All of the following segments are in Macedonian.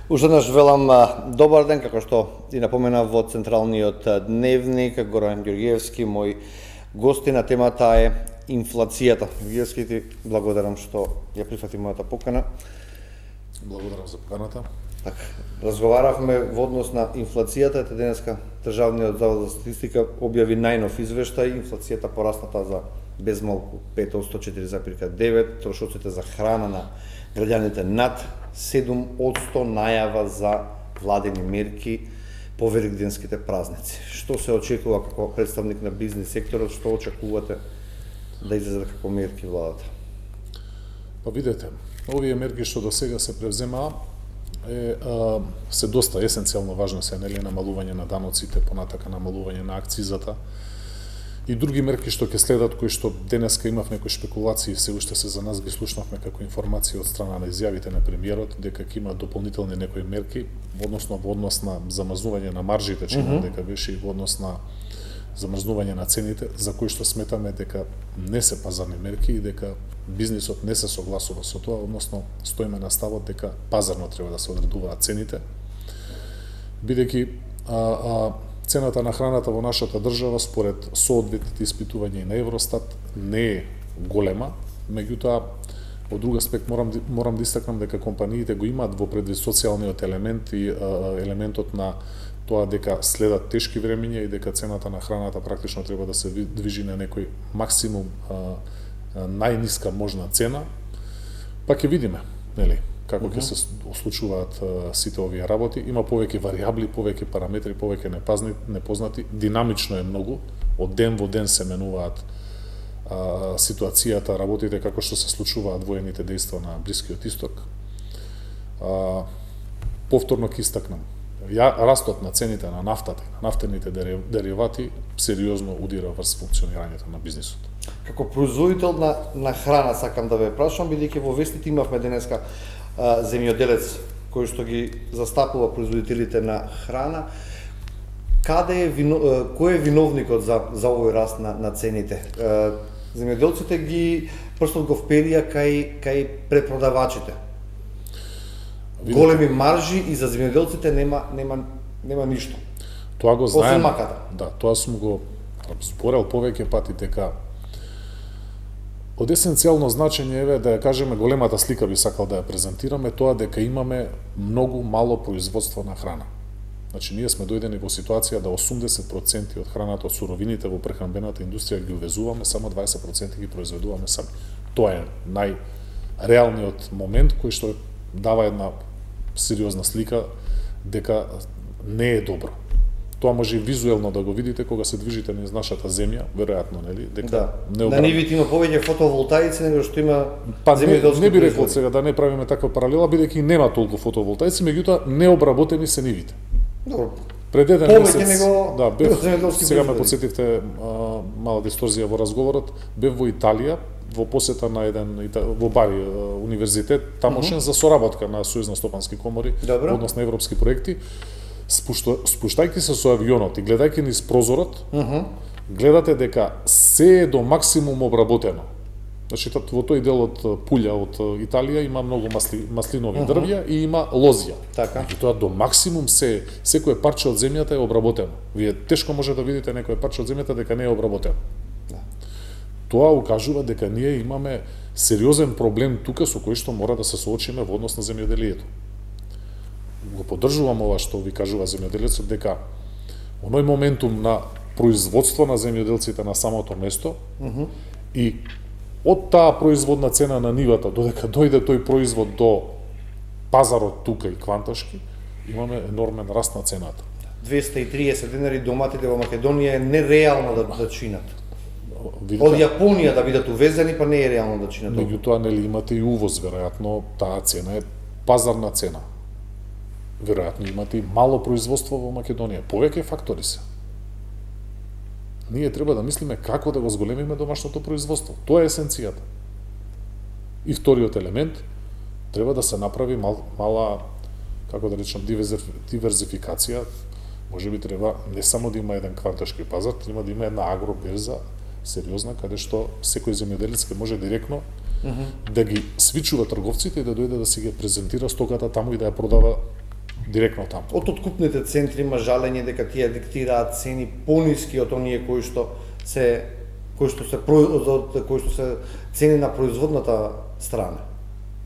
Уште еднаш велам добар ден, како што и напоменав во централниот дневник, Горан Ѓорѓиевски, мој гости на темата е инфлацијата. Ѓорѓиевски, ти благодарам што ја прифати мојата покана. Благодарам за поканата. Така, разговаравме во однос на инфлацијата, ете денеска Државниот завод за статистика објави најнов извештај, инфлацијата порасната за безмалку 5%, 4,9%, трошоците за храна на граѓаните над 7%, најава за владени мерки по великденските празници. Што се очекува како представник на бизнис секторот, што очекувате да излезат како мерки владата? Па видете, овие мерки што до сега се превземаа се доста есенцијално важни се, нели, намалување на даноците, понатака намалување на акцизата и други мерки што ќе следат, кои што денеска имав некои шпекулации, се уште се за нас ги слушнавме како информација од страна на изјавите на премиерот, дека ќе има дополнителни некои мерки, односно во однос на замрзнување на маржите, чинам дека беше и во однос на замрзнување на цените, за кои што сметаме дека не се пазарни мерки и дека бизнисот не се согласува со тоа, односно стоиме на ставот дека пазарно треба да се одредуваат цените, бидејќи цената на храната во нашата држава според соодветните испитувања и на Евростат не е голема, меѓутоа од друг аспект морам да истакнам дека компаниите го имаат во предвид социјалниот елемент и елементот на тоа дека следат тешки времиња и дека цената на храната практично треба да се движи на некој максимум најниска можна цена, па ќе видиме, нели, како ќе се случуваат сите овие работи. Има повеќе варијабли, повеќе параметри, повеќе непознати, динамично е многу, од ден во ден се менуваат ситуацијата, работите како што се случуваат воените дејства на Блискиот Исток. Повторно ќе истакнам, растот на цените на нафтата и на нафтените деривати сериозно удира врз функционирањето на бизнисот. Како производител на храна сакам да ве прашам, бидејќи во вестите имавме денеска земјоделец кој што ги застапува производителите на храна. Кој е виновникот за овој раст на цените? Земјоделците ги прстот го вперија кај препродавачите. Големи маржи и за земјоделците нема ништо. Тоа го знаеме. Освен маката. Да, тоа сум го зборел повеќе пати дека од есенцијално значење е да ја кажеме големата слика би сакал да ја презентираме, тоа дека имаме многу мало производство на храна. Значи ние сме дојдени во ситуација да 80% од храната, од суровините во прехранбената индустрија ги увезуваме, само 20% ги произведуваме сами. Тоа е најреалниот момент кој што дава една сериозна слика дека не е добро. Тоа може и визуелно да го видите кога се движите низ нашата земја, веројатно, нели, дека на нивите има повеќе фотоволтаици него што има земјоделски. Не би рекол сега да не правиме таква паралела, бидејќи нема толку фотоволтаици, меѓутоа необработени се нивите. Добро. Пред еден месец, сега ме производители. потсетивте мала дисторзија во разговорот, бев во Италија, во посета на еден во Бари универзитет, тамошен за соработка на Сојузна стопански комори во однос на европски проекти. Спуштајќи се со авионот и гледајќи низ прозорот, гледате дека се е до максимум обработено. Значи, во тој дел од Пулја, од Италија, има многу маслинови дрвја и има лозја. Така. И тоа до максимум секое парче од земјата е обработено. Вие тешко може да видите некој парче од земјата дека не е обработено. Да. Тоа укажува дека ние имаме сериозен проблем тука со кој што мора да се соочиме во однос на земјоделието. Го поддржувам ова што ви кажува земјоделецот дека оној моментум на производство на земјоделците на самото место и од таа производна цена на нивата додека дојде тој производ до пазарот тука и кванташки, имаме енормен раст на цената. 230 денари доматите во Македонија е нереално да чинат. Од Јапонија да бидат увезени, па не е реално да чинат. Меѓутоа, нели имате и увоз, веројатно таа цена е пазарна цена. Веројатно имате и мало производство во Македонија. Повеќе фактори се. Ние треба да мислиме како да го зголемиме домашното производство. Тоа е есенцијата. И вториот елемент, треба да се направи мала, како да речам, диверзификација Можеби треба не само да има еден кварташки пазар, треба да има една агроберза сериозна, каде што секој земјоделец ќе може директно да ги свичува трговците и да дојде да си ги презентира стоката таму и да ја продава директно таму. Од откупните центри има жалење дека тие диктираат цени пониски од оние кои што се цени на производната страна.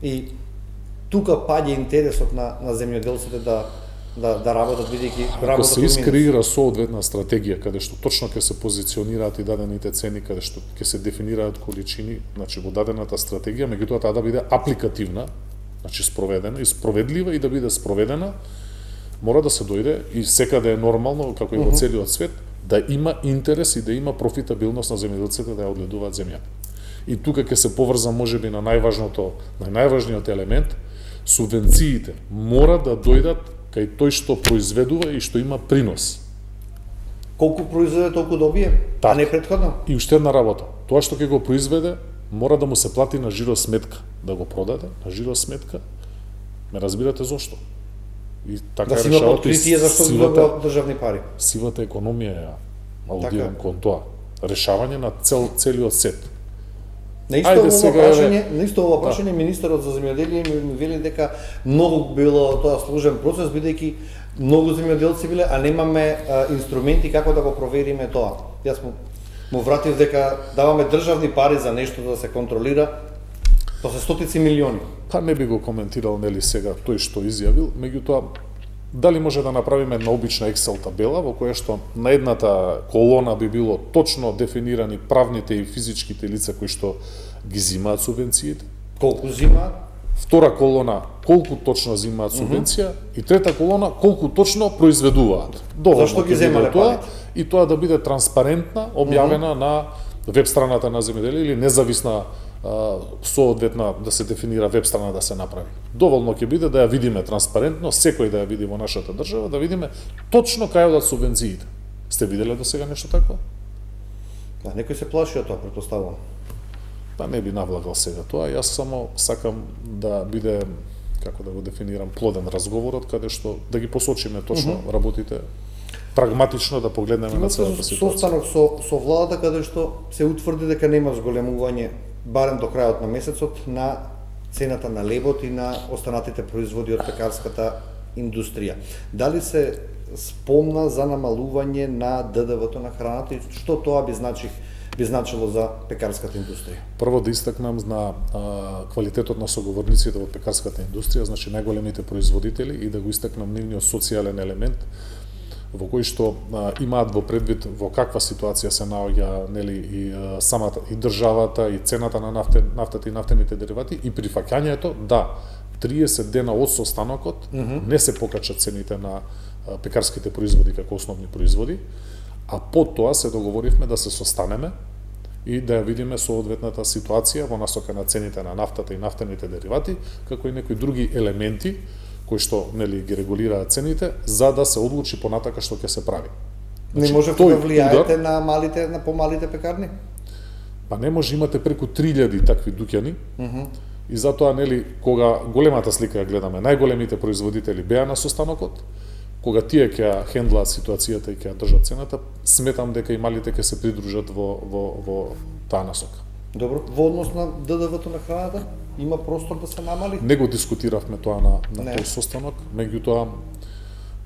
И тука паѓа интересот на земјоделците да работат, бидејќи ако се искреира соодветна стратегија каде што точно ќе се позиционираат и дадените цени, каде што ќе се дефинираат количини, значи во дадената стратегија, меѓутоа таа да биде апликативна, значи спроведена и справедлива и да биде спроведена, мора да се дојде и секаде е нормално, како и во целиот свет, да има интерес и да има профитабилност на земјоделците да ја одгледуваат земјата. И тука ќе се поврза можеби на најважниот елемент, субвенциите мора да дојдат кај тој што произведува и што има принос. Колку произведе, толку добие, а не претходно. И уште една работа, тоа што ќе го произведе, мора да му се плати на жиросметка, да го продаде на жиросметка. Ме разбирате зошто? И така да си има подкритие зашто добива државни пари. Сивата економија ја алудирам кон тоа. Решавање на целиот сет. На исто ова прашање министерот за земјоделие ми вели дека многу било тоа сложен процес, бидејќи многу земјоделци биле, а немаме инструменти како да го провериме тоа. Јас му вратив дека даваме државни пари за нешто да се контролира, тоа се стотици милиони. Па не би го коментирал нели сега тој што изјавил, меѓутоа дали може да направиме една обична Excel табела во која што на едната колона би било точно дефинирани правните и физичките лица кои што ги зимаат субвенциите, колку зимаат, втора колона колку точно зимаат субвенција и трета колона колку точно произведуваат. Зашто ги земале парите? И тоа да биде транспарентна, објавена на веб страната на земјоделие или независна соодветна да се дефинира веб страна да се направи. Доволно ќе биде да ја видиме транспарентно, секој да ја види во нашата држава, да видиме точно кај одат субвенциите. Сте виделе до сега нешто такво? Да, некој се плаши од тоа, претпоставувам. Па не би навлагал сега тоа, јас само сакам да биде, како да го дефинирам, плоден разговорот, каде што да ги посочиме точно работите, прагматично да погледнеме на целата ситуација. Состанок со владата каде што се утврди дека нема зголемување барем до крајот на месецот на цената на лебот и на останатите производи од пекарската индустрија. Дали се спомна за намалување на ДДВ-то на храната и што тоа би значило за пекарската индустрија? Прво да истакнам на квалитетот на соговорниците од пекарската индустрија, значи најголемите производители, и да го истакнам нивниот социјален елемент во кој што имаат во предвид во каква ситуација се наоѓа нели и самата и државата и цената на нафтата и нафтените деривати и прифаќањето да 30 дена од состанокот не се покачат цените на пекарските производи како основни производи, а под тоа се договоривме да се состанеме и да ја видиме соодветната ситуација во насока на цените на нафтата и нафтените деривати, како и некои други елементи кои што нели ги регулираат цените, за да се одлучи понатака што ќе се прави. Не можете да влијаете на помалите пекарни? Па не може, имате преку 3000 такви дуќани. И затоа нели кога големата слика ја гледаме, најголемите производители беа на состанокот, кога тие ќе хендлаат ситуацијата и ќе држат цената, сметам дека и малите ќе се придружат во таа насока. Добро, во однос на ДДВ-то на храната, има простор да се намали? Не го дискутиравме тоа на тој состанок, меѓутоа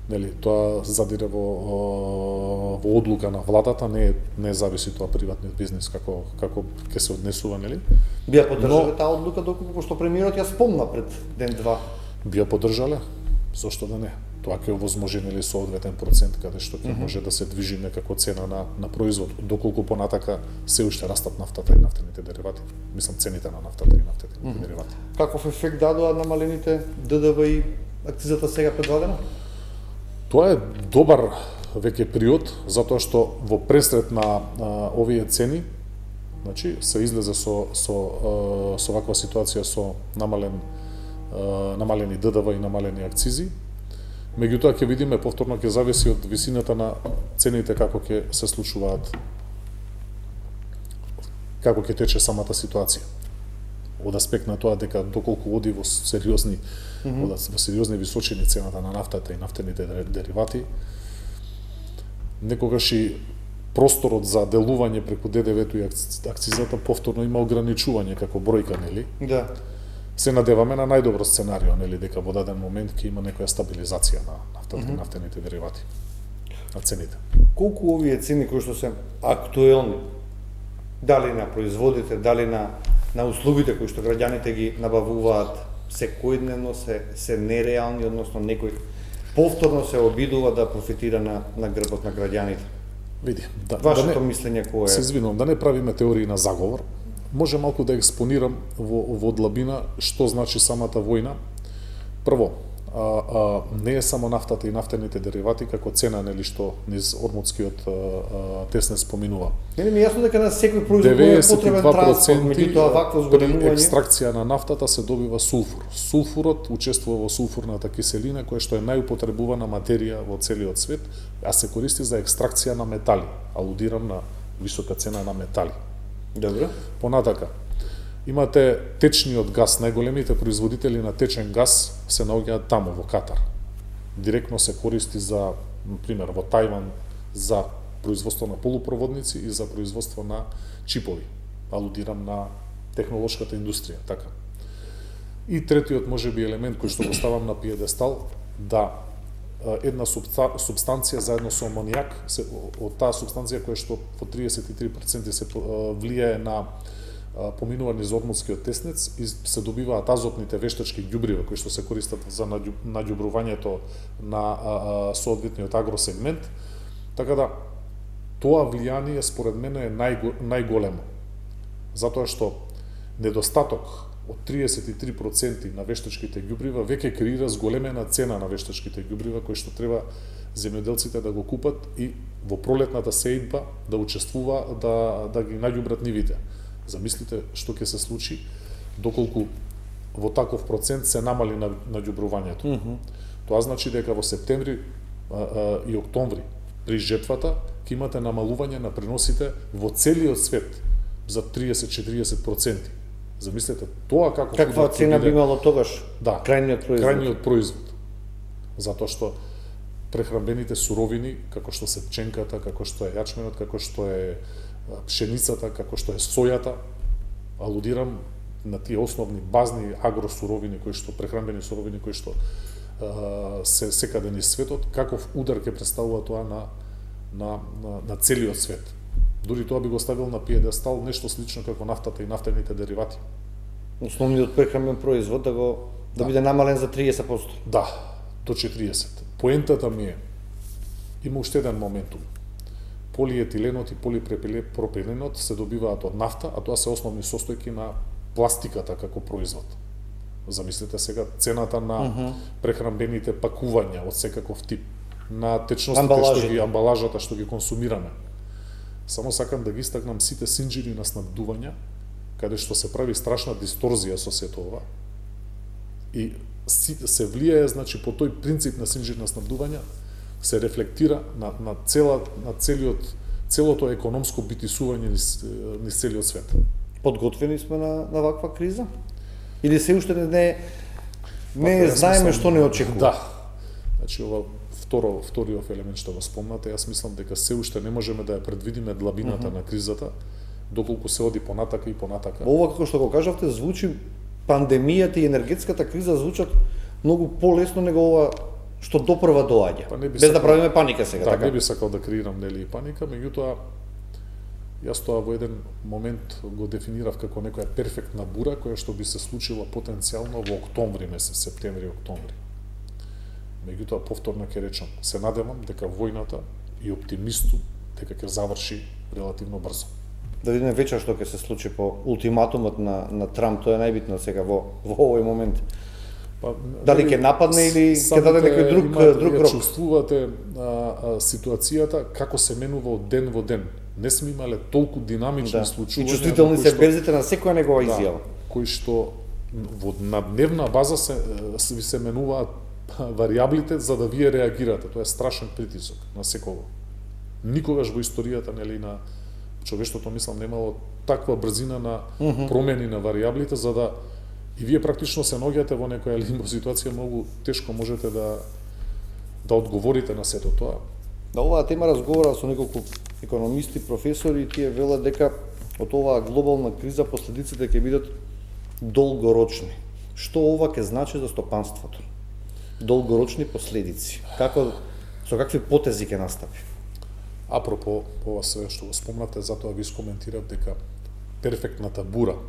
нели тоа задире во одлука на владата, не зависи тоа приватниот бизнис како ќе се однесува, нели? Би ја поддржале таа одлука доколку што премиерот ја спомна пред ден-два? Би ја поддржале, зошто да не? Тоа ќе овозможи нели соодветен процент каде што ќе може да се движи некако цена на производ, доколку понатака се уште растат нафтата и нафтените деривати. Мислам цените на нафтата и нафтените деривати. Каков ефект дадоа намалените ДДВ и акцизата сега предвидена? Тоа е добар веќе период, затоа што во пресред на овие цени, значи се излезе со ваква ситуација со намалени ДДВ и намалени акцизи. Меѓутоа ќе видиме повторно, ќе зависи од висината на цените како ќе се случуваат, како ќе тече самата ситуација. Од аспект на тоа дека доколку оди во сериозни височини цената на нафтата и нафтените деривати, некогаш и просторот за делување преку ДДВ-то и акцизата повторно има ограничување како бројка, нели? Да. Се надеваме на најдобро сценарио, нели, дека во даден момент ќе има некоја стабилизација на нафтата и нафтените деривати, на цените. Колку овие цени кои што се актуелни, дали на производите, дали на услугите кои што граѓаните ги набавуваат секојдневно се нереални, односно некој повторно се обидува да профитира на грбот на граѓаните. Види, Вашето мислење кое се е? извинувам, да не правиме теории на заговор. Може малку да експонирам во длабина што значи самата војна. Прво, не е само нафтата и нафтените деривати како цена, нели, што низ Ормудскиот теснец споминува. Мене ми е јасно дека на секој производ е потребен транспорт, меѓутоа вакво при зголемување. екстракција на нафтата се добива сулфур. Сулфурот учествува во сулфурната киселина, која што е најупотребувана материја во целиот свет, а се користи за екстракција на метали. Алудирам на висока цена на метали. Добро. Понатака, имате течниот газ, најголемите производители на течен газ се наоѓаат таму во Катар. Директно се користи за, например, во Тајван за производство на полупроводници и за производство на чипови. Алудирам на технолошката индустрија, така. И третиот можеби елемент кој што го ставам на пиедестал, да една субстанција заедно со амонијак, од таа субстанција која што во 33% се влијае на поминува низ Ормудскиот теснец и се добиваат азотните вештачки ѓубрива кои што се користат за наѓубрувањето на соодветниот агросегмент. Така да тоа влијание според мене е најголемо. Затоа што недостаток од 33% на вештачките ѓубрива веќе креира зголемена цена на вештачките ѓубрива кои што треба земјоделците да го купат и во пролетната сеидба да учествува да ги наѓубрат нивите. Замислите што ќе се случи доколку во таков процент се намали наѓубрувањето. Тоа значи дека во септември и октомври при жетвата ќе имате намалување на преносите во целиот свет за 30-40%. Замислете тоа како Каква цена би имало тогаш? Да, крајниот производ. Затоа што прехранбените суровини, како што се пченката, како што е јачменот, како што е пшеницата, како што е сојата, алудирам на тие основни базни агросуровини кои што прехранбени суровини кои што се секаде низ светот, каков удар ќе представува тоа на целиот свет. Дури тоа би го ставил на пиедестал нешто слично како нафтата и нафтените деривати. Основниот прехранбен производ да биде намален за 30%. Да, до 40. Поентата ми е, има уште еден моментум. Полиетиленот и полипропиленот се добиваат од нафта, а тоа се основни состојки на пластиката како производ. Замислете сега цената на прехранбените пакувања од секаков тип, на течностите амбалажата што ги консумираме. Само сакам да ги истакнам сите синџири на снабдувања, каде што се прави страшна дисторзија со сето ова. И се влијае, значи, по тој принцип на синџир на снабдувања, се рефлектира на целото економско битисување низ целиот свет. Подготвени сме на ваква криза? Или се уште не знаеме што не очекува? Да. Значи, ова вториот елемент што го спомнате, јас мислам дека се уште не можеме да ја предвидиме длабината на кризата, доколку се оди понатака и понатака. Ова како што го кажавте, звучи пандемијата и енергетската криза звучат многу полесно него ова што допрва доаѓа. Без да правиме паника сега, така? Не би сакал да креирам нели паника, меѓутоа јас тоа во еден момент го дефинирав како некоја перфектна бура која што би се случила потенцијално во октомври месец, септември-октомври. Меѓутоа повторно ќе речам, се надевам дека војната и оптимисту дека ќе заврши релативно брзо. Да видиме вечер што ќе се случи по ултиматумот на Трамп, тоа е најбитно сега во овој момент. Дали ќе нападне или ќе даде некој друг рок? Чувствувате ситуацијата како се менува од ден во ден. Не сме имале толку динамични случувања. И чувствителни се берзите на секоја негова изјава. Кои што на дневна база се менуваат варијаблите за да вие реагирате. Тоа е страшен притисок на секого. Никогаш во историјата нели на човештвото мислам немало таква брзина на промени на варијаблите за да и вие практично се наоѓате во некоја лимбо ситуација, многу тешко можете да одговорите на сето тоа. На оваа тема разговарав со неколку економисти, професори и тие велат дека од оваа глобална криза последиците ќе бидат долгорочни. Што ова ќе значи за стопанството? Долгорочни последици. Со какви потези ќе настапи? Апропо ова све што го спомнате, затоа ви скоментирав дека перфектната бура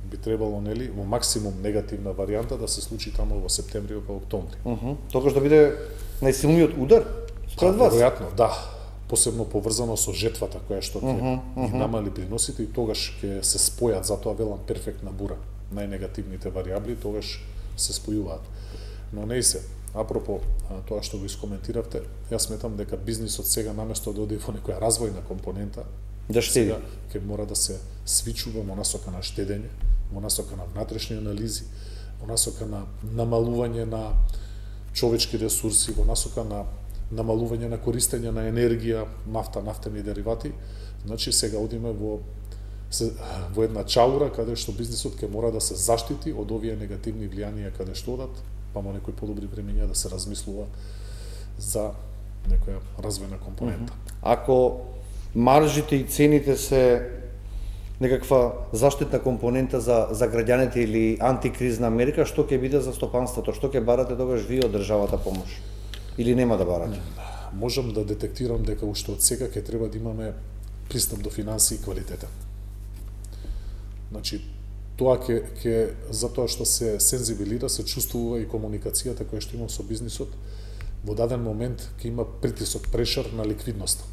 би требало, нели, во максимум негативна варијанта да се случи таму во септември во октомври. Тогаш да биде најсилниот удар според вас? Веројатно, да. Посебно поврзано со жетвата која што ќе ги намали приносите и тогаш ќе се спојат, затоа велам перфектна бура. Најнегативните варијабли тогаш се спојуваат. Но не и се. Апропо тоа што го искоментиравте, јас сметам дека бизнисот сега наместо да оди во некоја развојна компонента, да штеди. Сега ќе мора да се свичува во насока на штедење, во насока на внатрешни анализи, во насока на намалување на човечки ресурси, во насока на намалување на користење на енергија, нафта, нафтени деривати. Значи сега одиме во една чаура каде што бизнисот ќе мора да се заштити од овие негативни влијанија каде што одат, па во некои подобри времења да се размислува за некоја развојна компонента. Ако маржите и цените се некаква заштитна компонента за граѓаните или антикризна мерка, што ќе биде за стопанството? Што ќе барате тогаш вие од државата помош? Или нема да барате? Можам да детектирам дека уште од сега ќе треба да имаме пристап до финансии квалитетен. Значи, тоа ќе затоа што се сензибилира, се чувствува и комуникацијата која што имам со бизнисот, во даден момент ќе има притисок, прешер на ликвидноста.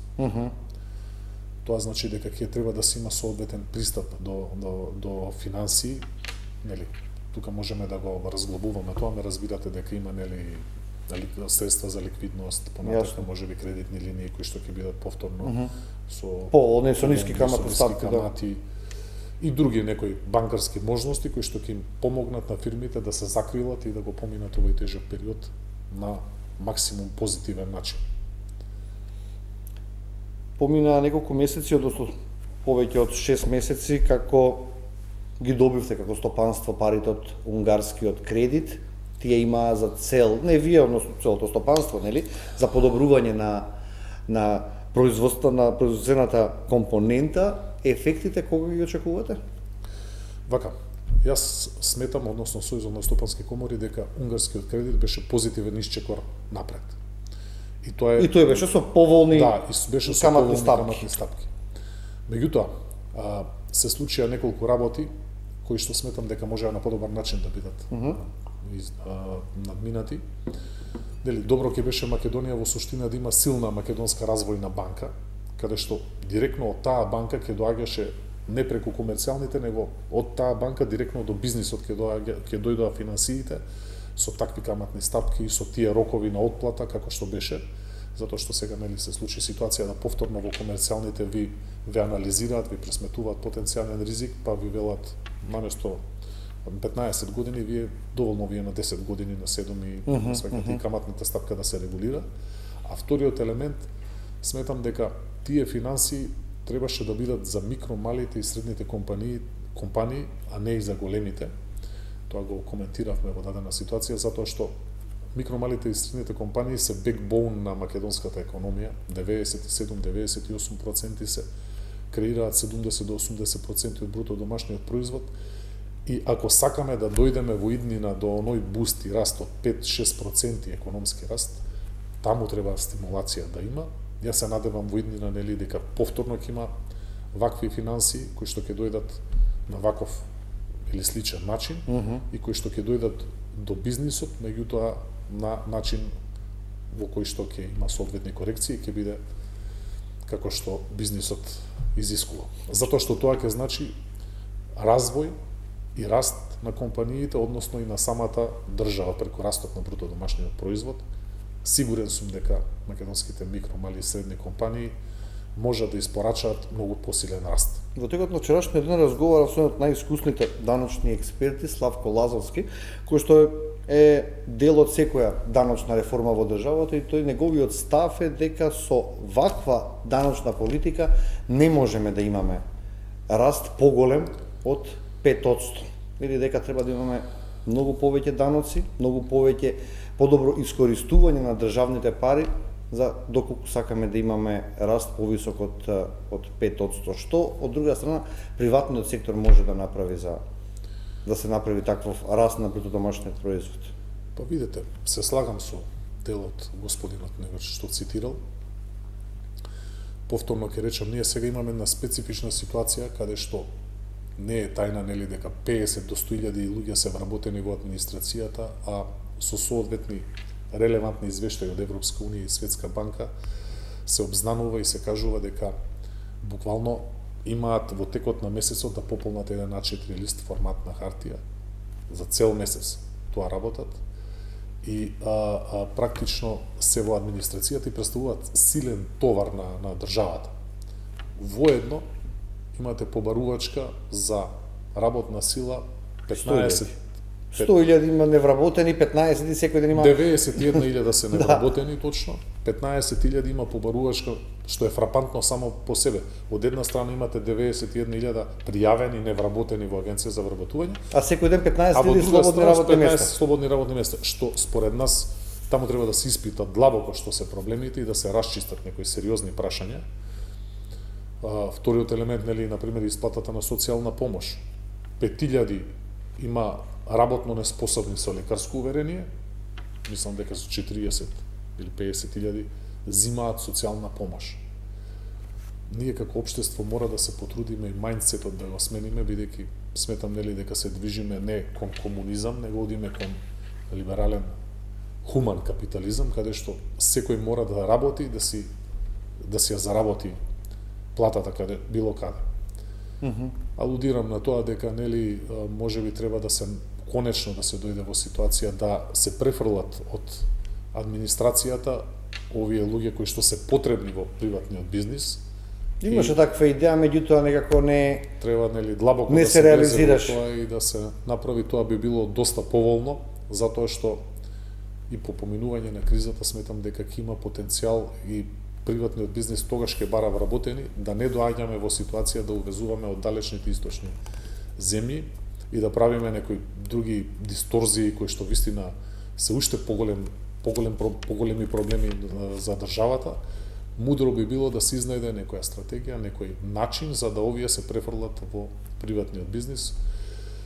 Тоа значи дека ќе треба да се има соодветен пристап до финансии, нели? Тука можеме да го разглобуваме тоа, ме разбирате дека има, нели, средства за ликвидност, понатака можеби кредитни линии кои што ќе бидат повторно со ниски каматни ставки, и други некои банкарски можности кои што ќе им помогнат на фирмите да се закрилат и да го поминат овој тежок период на максимум позитивен начин. Помина неколку месеци, односно повеќе од 6 месеци, како ги добивте како стопанство парите од унгарскиот кредит. Тие имаа за цел, не вие, односно целото стопанство, нели, за подобрување на производството на производствената компонента. Ефектите кога ги очекувате? Вака, јас сметам, односно Сојузот на стопански комори, дека унгарскиот кредит беше позитивен исчекор напред. И тој беше со поволни беше со каматни каматни стапки. Меѓутоа, се случија неколку работи кои што сметам дека можеа на подобар начин да бидат надминати. Дели добро ќе беше Македонија во суштина да има силна македонска развојна банка, каде што директно од таа банка ќе доаѓаше не преку комерцијалните, него од таа банка директно до бизнисот ќе дојдоа финансиите со такви каматни стапки и со тие рокови на отплата како што беше, затоа што сега, нели, се случи ситуација да повторно во комерцијалните ви анализираат, ви пресметуваат потенцијален ризик, па ви велат наместо 15 години, доволно вие на 10 години, на 7 и свекате и каматната стапка да се регулира. А вториот елемент, сметам дека тие финансии требаше да бидат за микро, малите и средните компании, а не и за големите. Тоа го коментиравме во дадена ситуација, затоа што микро, малите и средните компании се бекбоун на македонската економија, 97-98% се креираат 70 до 80% од бруто домашниот производ. И ако сакаме да дојдеме во иднина до оној буст и раст од 5-6% економски раст, таму треба стимулација да има. Јас се надевам во иднина, нели, дека повторно ќе има вакви финансии кои што ќе дојдат на ваков или сличен начин и кои што ќе дојдат до бизнисот, меѓутоа на начин во кој што ќе има соодветни корекции, ќе биде како што бизнисот изискува. Затоа што тоа ќе значи развој и раст на компаниите, односно и на самата држава преку растот на бруто домашниот производ. Сигурен сум дека македонските микро, мали и средни компании можат да испорачаат многу посилен раст. Во текот на вчерашниот ден разговарав со еден од најискусните даночни експерти, Славко Лазовски, кој што е дел од секоја даночна реформа во државата, и тој неговиот став е дека со ваква даночна политика не можеме да имаме раст поголем од 5%. Или дека треба да имаме многу повеќе даноци, многу повеќе подобро искористување на државните пари за доколку сакаме да имаме раст повисок од 5%, што од друга страна приватниот сектор може да направи да се направи таков раст на бруто домашниот производ. Па видете, се слагам со делот господинот Негоч што цитирал. Повторно ќе речам, ние сега имаме една специфична ситуација каде што не е тајна нели дека 50 до 100.000 луѓе се вработени во администрацијата, а со соодветни релевантни извештаи од Европска унија и Светска банка се обзнанува и се кажува дека буквално имаат во текот на месецот да пополнат еден А4 лист формат на хартија за цел месец. Тоа работат и практично се во администрацијата и представуваат силен товар на државата. Воедно имате побарувачка за работна сила 100.000 има невработени, 15 и секој ден има 91.000 се невработени точно, 15.000 има побарувачка, што е фрапантно само по себе. Од една страна имате 91.000 пријавени невработени во агенција за вработување, а секој ден 15.000 слободни слободни работни 15 места. слободни работни места, што според нас таму треба да се испита длабоко што се проблемите и да се расчистат некои сериозни прашања. Вториот елемент, нели, на пример, исплатата на социјална помош. 5.000 има работно неспособни со лекарско уверение, мислам дека со 40 или 50.000 зимаат социјална помош. Ние како општество мора да се потрудиме и мајндсетот да го смениме, бидејќи сметам нели дека се движиме не кон комунизам, него одиме кон либерален хуман капитализам, каде што секој мора да работи, да си ја заработи платата каде било каде. Алудирам на тоа дека нели можеби треба да се конечно да се дојде во ситуација да се префрлат од администрацијата овие луѓе кои што се потребни во приватниот бизнис. Имаше таква идеја, меѓутоа некако не треба нели длабоко не да се реализираш тоа и да се направи, тоа би било доста поволно, затоа што и по поминување на кризата сметам дека ќе има потенцијал и приватниот бизнис тогаш ќе бара вработени, да не доаѓаме во ситуација да увезуваме од далечните источни земји и да правиме некои други дисторзии кои што вистина се уште поголеми проблеми за државата. Мудро би било да се изнајде некоја стратегија, некој начин за да овие се префрлат во приватниот бизнис,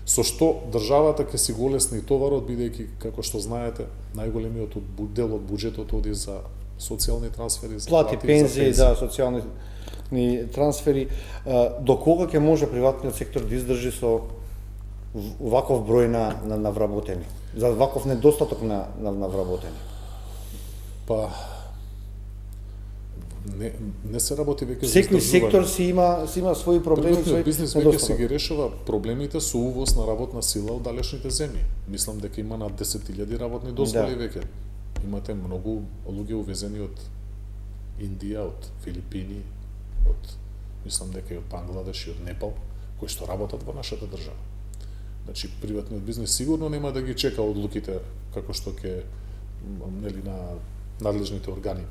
со што државата ќе си го олесни товарот, бидејќи, како што знаете, најголемиот дел од буџетот оди за социјални трансфери, за плати, пензии, да, социјални трансфери. До кога ќе може приватниот сектор да издржи со ваков број на вработени? За ваков недостаток на вработени? Па не се работи веќе за секој издржување. сектор си има своји проблеми, Приватниот бизнес веќе недостаток. си ги решава проблемите со увоз на работна сила од далечните земји. Мислам дека има над 10.000 работни дозволи веќе. Имате многу луѓе увезени од Индија, од Филипини, мислам дека и од Бангладеш и од Непал, кои што работат во нашата држава. Значи, приватниот бизнес сигурно нема да ги чека одлуките како што ќе нели на надлежните органи.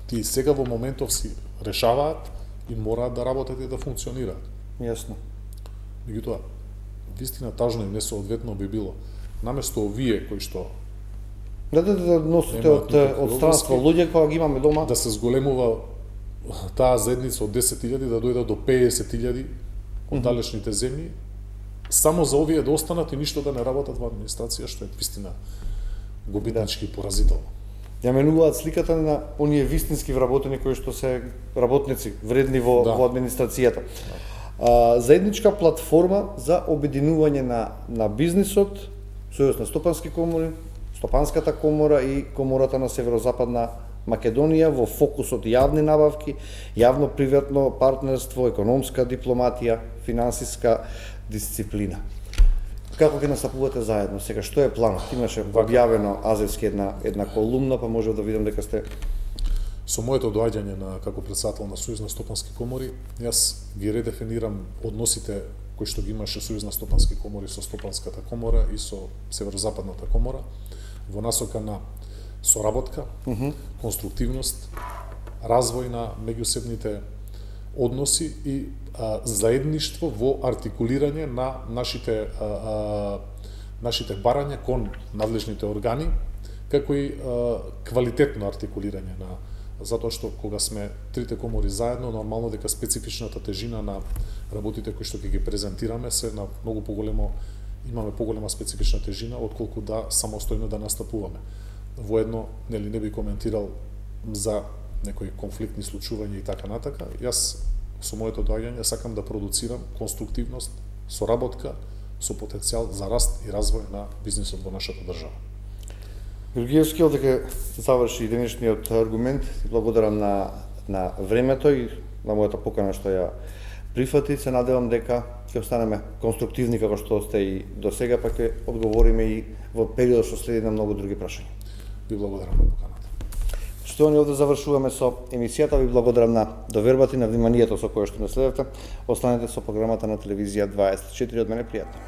Тие сега во моментов си решаваат и мораат да работат и да функционираат. Јасно. Меѓутоа, вистина тажно и несоодветно би било наместо овие кои што Да носите од странство луѓе кога ги имаме дома, да се зголемува таа заедница од 10.000 да дојде до 50.000 од далечните земји, само за овие да останат и ништо да не работат во администрација, што е вистина губитнички поразително. ја менуваат сликата на оние вистински вработени кои што се работници вредни во администрацијата. Заедничка платформа за обединување на бизнисот, Сојуз на стопански комори, Стопанската комора и Комората на Северозападна Македонија во фокусот јавни набавки, јавно-приватно партнерство, економска дипломатија, финансиска дисциплина. Како ќе настапувате заедно сега? Што е планот? Имаше објавено азевски една колумна, па може да видам дека сте Со моето доаѓање како претседател на Сојуз на стопански комори, јас ги редефинирам односите кои што ги имаше Сојуз на стопански комори со Стопанската комора и со Северозападната комора во насока на соработка, конструктивност, развој на меѓусебните односи и заедништво во артикулирање на нашите барања кон надлежните органи, како и квалитетно артикулирање на, затоа што кога сме трите комори заедно, нормално дека специфичната тежина на работите кои што ќе ги презентираме се на многу поголемо, имаме поголема специфична тежина отколку да самостојно да настапуваме. Воедно, нели, не би коментирал за некои конфликтни случувања и така натака. Јас со моето доаѓање сакам да продуцирам конструктивност, соработка со потенцијал за раст и развој на бизнисот во нашата држава. Георгиевски, дека заврши денешниот аргумент, благодарам на времето и на мојата покана што ја прифати. Се надевам дека ќе останеме конструктивни како што сте и до сега, па ќе одговориме и во периодот што следи на многу други прашања. Ви благодарам на поканата. Што овде завршуваме со емисијата, ви благодарам на довербата и на вниманието со кое што не следевте. Останете со програмата на телевизија 24, од мене пријатно.